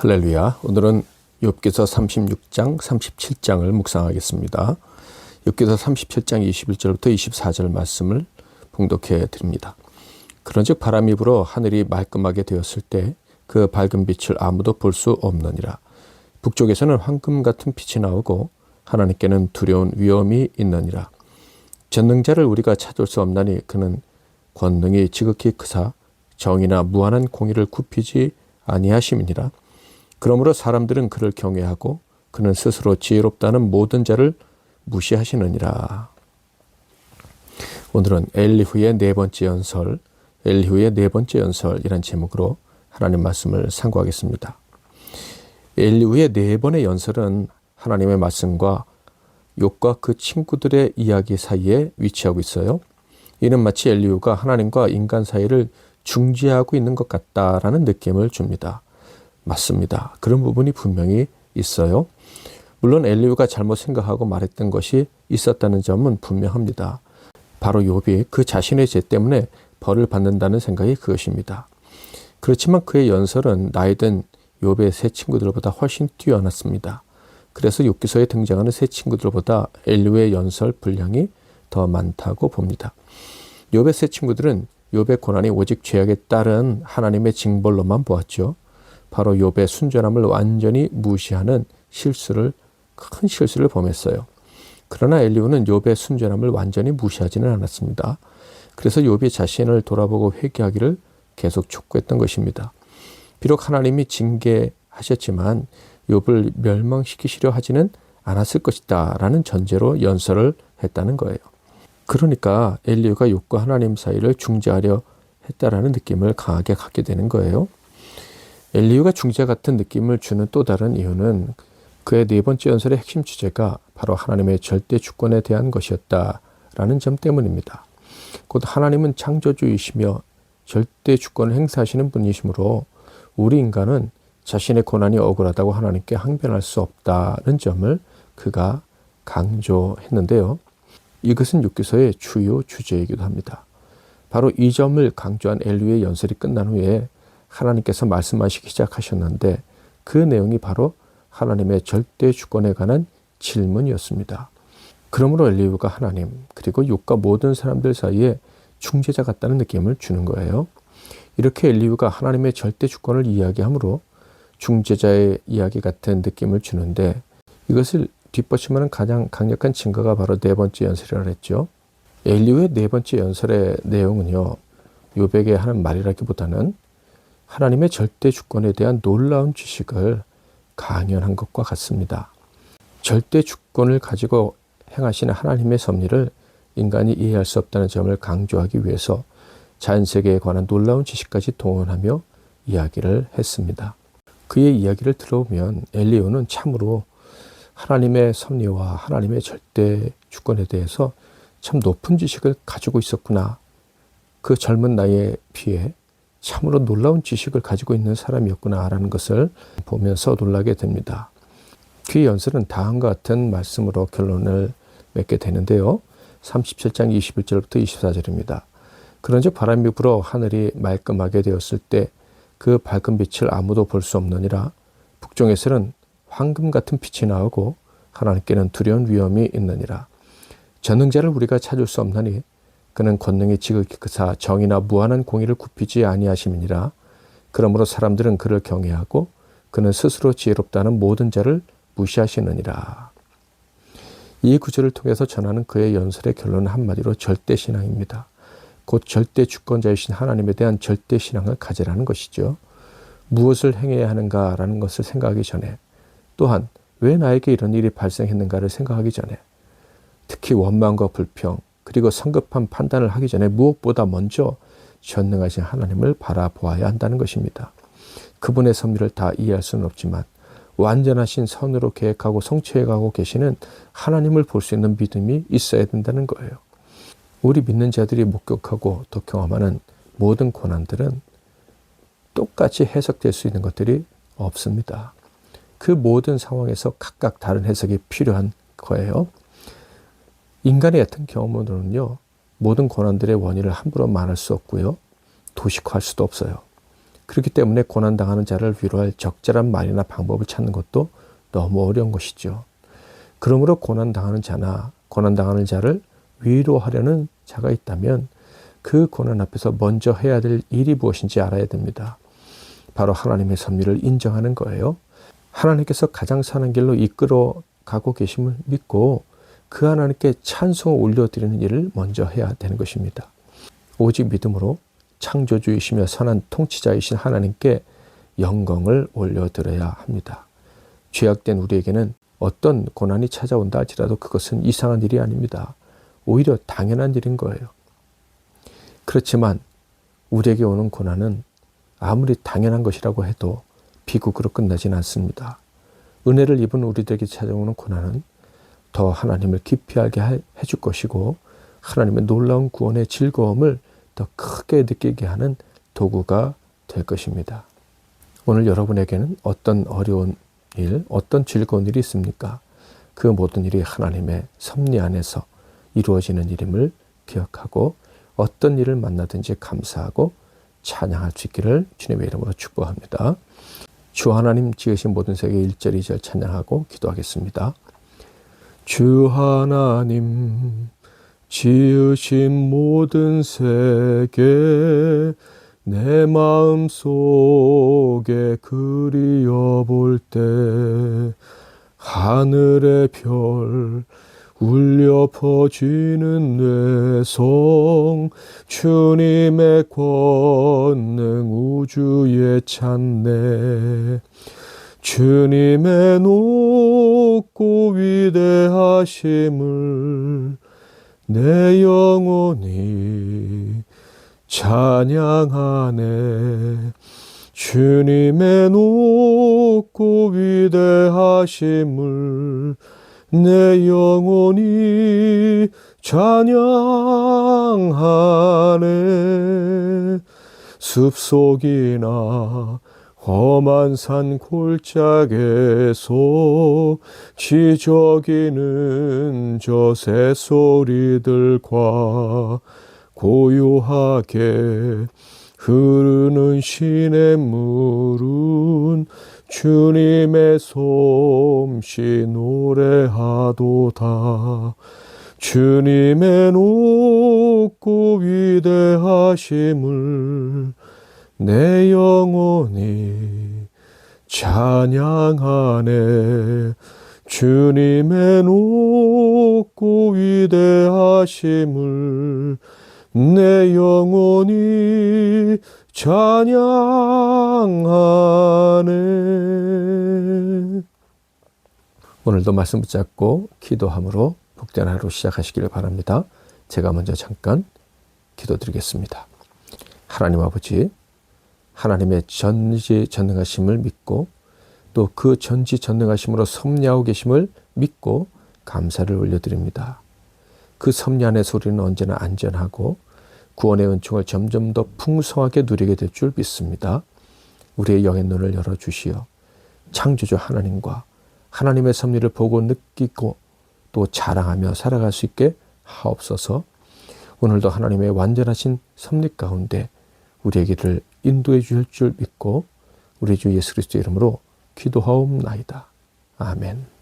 할렐루야. 오늘은 욥기서 36장, 37장을 묵상하겠습니다. 욥기서 37장 21절부터 24절 말씀을 봉독해 드립니다. 그런즉 바람이 불어 하늘이 말끔하게 되었을 때 그 밝은 빛을 아무도 볼 수 없느니라. 북쪽에서는 황금 같은 빛이 나오고 하나님께는 두려운 위엄이 있느니라. 전능자를 우리가 찾을 수 없나니 그는 권능이 지극히 크사 정의나 무한한 공의를 굽히지 아니하심이니라. 그러므로 사람들은 그를 경외하고 그는 스스로 지혜롭다는 모든 자를 무시하시느니라. 오늘은 엘리후의 네 번째 연설, 엘리후의 네 번째 연설이란 제목으로 하나님 말씀을 상고하겠습니다. 엘리후의 네 번의 연설은 하나님의 말씀과 욥과 그 친구들의 이야기 사이에 위치하고 있어요. 이는 마치 엘리후가 하나님과 인간 사이를 중재하고 있는 것 같다라는 느낌을 줍니다. 맞습니다. 그런 부분이 분명히 있어요. 물론 엘리후가 잘못 생각하고 말했던 것이 있었다는 점은 분명합니다. 바로 욥이 그 자신의 죄 때문에 벌을 받는다는 생각이 그것입니다. 그렇지만 그의 연설은 나이든 욥의 세 친구들보다 훨씬 뛰어났습니다. 그래서 욥기서에 등장하는 세 친구들보다 엘리후의 연설 분량이 더 많다고 봅니다. 욥의 세 친구들은 욥의 고난이 오직 죄악에 따른 하나님의 징벌로만 보았죠. 바로 욥의 순전함을 완전히 무시하는 큰 실수를 범했어요. 그러나 엘리후는 욥의 순전함을 완전히 무시하지는 않았습니다. 그래서 욥이 자신을 돌아보고 회개하기를 계속 촉구했던 것입니다. 비록 하나님이 징계하셨지만 욥을 멸망시키시려 하지는 않았을 것이다 라는 전제로 연설을 했다는 거예요. 그러니까 엘리후가 욥과 하나님 사이를 중재하려 했다라는 느낌을 강하게 갖게 되는 거예요. 엘리후가 중재 같은 느낌을 주는 또 다른 이유는 그의 네 번째 연설의 핵심 주제가 바로 하나님의 절대 주권에 대한 것이었다라는 점 때문입니다. 곧 하나님은 창조주이시며 절대 주권을 행사하시는 분이시므로 우리 인간은 자신의 고난이 억울하다고 하나님께 항변할 수 없다는 점을 그가 강조했는데요. 이것은 욥기서의 주요 주제이기도 합니다. 바로 이 점을 강조한 엘리후의 연설이 끝난 후에 하나님께서 말씀하시기 시작하셨는데 그 내용이 바로 하나님의 절대 주권에 관한 질문이었습니다. 그러므로 엘리후가 하나님 그리고 욥과 모든 사람들 사이에 중재자 같다는 느낌을 주는 거예요. 이렇게 엘리후가 하나님의 절대 주권을 이야기하므로 중재자의 이야기 같은 느낌을 주는데 이것을 뒷받침하는 가장 강력한 증거가 바로 네 번째 연설이라고 했죠. 엘리후의 네 번째 연설의 내용은요. 욥에게 하는 말이라기보다는 하나님의 절대 주권에 대한 놀라운 지식을 강연한 것과 같습니다. 절대 주권을 가지고 행하시는 하나님의 섭리를 인간이 이해할 수 없다는 점을 강조하기 위해서 자연세계에 관한 놀라운 지식까지 동원하며 이야기를 했습니다. 그의 이야기를 들어보면 엘리후는 참으로 하나님의 섭리와 하나님의 절대 주권에 대해서 참 높은 지식을 가지고 있었구나. 그 젊은 나이에 비해 참으로 놀라운 지식을 가지고 있는 사람이었구나라는 것을 보면서 놀라게 됩니다. 그의 연설은 다음과 같은 말씀으로 결론을 맺게 되는데요. 37장 21절부터 24절입니다. 그런즉 바람이 불어 하늘이 말끔하게 되었을 때 그 밝은 빛을 아무도 볼 수 없느니라. 북쪽에서는 황금 같은 빛이 나오고 하나님께는 두려운 위엄이 있느니라. 전능자를 우리가 찾을 수 없나니 그는 권능이 지극히 크사 정의나 무한한 공의를 굽히지 아니하심이니라. 그러므로 사람들은 그를 경외하고 그는 스스로 지혜롭다는 모든 자를 무시하시느니라. 이 구절을 통해서 전하는 그의 연설의 결론은 한마디로 절대신앙입니다. 곧 절대 주권자이신 하나님에 대한 절대신앙을 가지라는 것이죠. 무엇을 행해야 하는가라는 것을 생각하기 전에 또한 왜 나에게 이런 일이 발생했는가를 생각하기 전에 특히 원망과 불평 그리고 성급한 판단을 하기 전에 무엇보다 먼저 전능하신 하나님을 바라보아야 한다는 것입니다. 그분의 섭리를 다 이해할 수는 없지만 완전하신 선으로 계획하고 성취해가고 계시는 하나님을 볼 수 있는 믿음이 있어야 된다는 거예요. 우리 믿는 자들이 목격하고 또 경험하는 모든 고난들은 똑같이 해석될 수 있는 것들이 없습니다. 그 모든 상황에서 각각 다른 해석이 필요한 거예요. 인간의 얕은 경험으로는요. 모든 고난들의 원인을 함부로 말할 수 없고요. 도식화할 수도 없어요. 그렇기 때문에 고난당하는 자를 위로할 적절한 말이나 방법을 찾는 것도 너무 어려운 것이죠. 그러므로 고난당하는 자나 고난당하는 자를 위로하려는 자가 있다면 그 고난 앞에서 먼저 해야 될 일이 무엇인지 알아야 됩니다. 바로 하나님의 섭리를 인정하는 거예요. 하나님께서 가장 선한 길로 이끌어 가고 계심을 믿고 그 하나님께 찬송을 올려드리는 일을 먼저 해야 되는 것입니다. 오직 믿음으로 창조주이시며 선한 통치자이신 하나님께 영광을 올려드려야 합니다. 죄악된 우리에게는 어떤 고난이 찾아온다 할지라도 그것은 이상한 일이 아닙니다. 오히려 당연한 일인 거예요. 그렇지만 우리에게 오는 고난은 아무리 당연한 것이라고 해도 비극으로 끝나진 않습니다. 은혜를 입은 우리들에게 찾아오는 고난은 더 하나님을 깊이 알게 해줄 것이고 하나님의 놀라운 구원의 즐거움을 더 크게 느끼게 하는 도구가 될 것입니다. 오늘 여러분에게는 어떤 어려운 일, 어떤 즐거운 일이 있습니까? 그 모든 일이 하나님의 섭리 안에서 이루어지는 일임을 기억하고 어떤 일을 만나든지 감사하고 찬양할 수 있기를 주님의 이름으로 축복합니다. 주 하나님 지으신 모든 세계 1절 2절 찬양하고 기도하겠습니다. 주 하나님 지으신 모든 세계 내 마음 속에 그리워볼 때 하늘의 별 울려 퍼지는 뇌성 주님의 권능 우주에 찬네 주님의 높고 위대하심을 내 영혼이 찬양하네 주님의 높고 위대하심을 내 영혼이 찬양하네 숲속이나 험한 산 골짜기에서 지저귀는 저 새소리들과 고요하게 흐르는 시냇물은 주님의 솜씨 노래하도다 주님의 높고 위대하심을 내 영혼이 찬양하네 주님의 높고 위대하심을 내 영혼이 찬양하네. 오늘도 말씀 붙잡고 기도함으로 복된 하루 시작하시기를 바랍니다. 제가 먼저 잠깐 기도드리겠습니다. 하나님 아버지, 하나님의 전지전능하심을 믿고 또 그 전지전능하심으로 섭리하고 계심을 믿고 감사를 올려드립니다. 그 섭리 안에서 우리는 언제나 안전하고 구원의 은총을 점점 더 풍성하게 누리게 될 줄 믿습니다. 우리의 영의 눈을 열어주시어 창조주 하나님과 하나님의 섭리를 보고 느끼고 또 자랑하며 살아갈 수 있게 하옵소서. 오늘도 하나님의 완전하신 섭리 가운데 우리에게를 인도해 주실 줄 믿고 우리 주 예수 그리스도 이름으로 기도하옵나이다. 아멘.